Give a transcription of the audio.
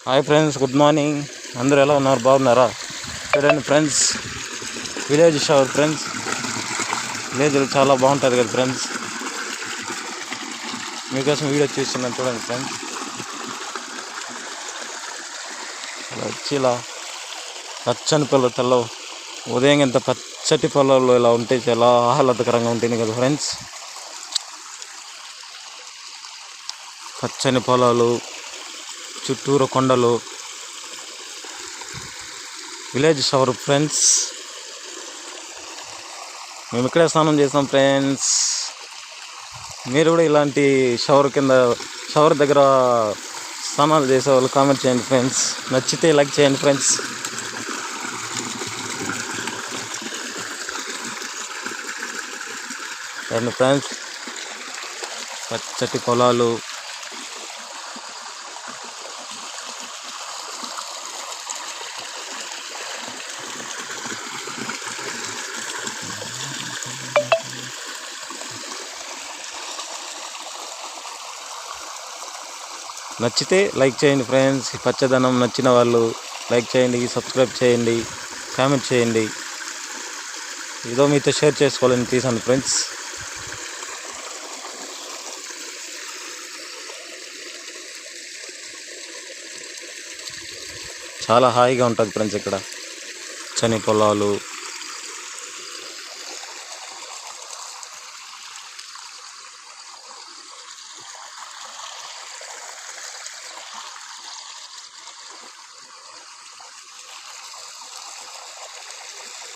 Hi friends, good morning. అందరూ ఎలా ఉన్నారు? బాగున్నారా? చూడండి ఫ్రెండ్స్, విలేజ్ షవర్ ఫ్రెండ్స్. విలేజ్లో చాలా బాగుంటుంది కదా ఫ్రెండ్స్. మీకోసం వీడియో చూస్తున్నాను చూడండి ఫ్రెండ్స్. వచ్చి ఇలా పచ్చని పొలాల్లో ఉదయం ఇంత పచ్చటి పొలాల్లో ఇలా ఉంటే చాలా ఆహ్లాదకరంగా ఉంటుంది కదా ఫ్రెండ్స్. పచ్చని పొలాలు, చుట్టూరు కొండలు, విలేజ్ షవర్ ఫ్రెండ్స్. మేము ఇక్కడే స్నానం చేస్తాం ఫ్రెండ్స్. మీరు కూడా ఇలాంటి షవర్ దగ్గర స్నానాలు చేసే వాళ్ళు కామెంట్ చేయండి ఫ్రెండ్స్. నచ్చితే లైక్ చేయండి ఫ్రెండ్స్. రండి ఫ్రెండ్స్, పచ్చటి పొలాలు, నచ్చితే లైక్ చేయండి ఫ్రెండ్స్. ఈ పచ్చదనం నచ్చిన వాళ్ళు లైక్ చేయండి, సబ్స్క్రైబ్ చేయండి, కామెంట్ చేయండి. ఏదో మీతో షేర్ చేసుకోవాలని తీసాను ఫ్రెండ్స్. చాలా హాయిగా ఉంటుంది ఫ్రెండ్స్ ఇక్కడ. పచ్చని పొలాలు,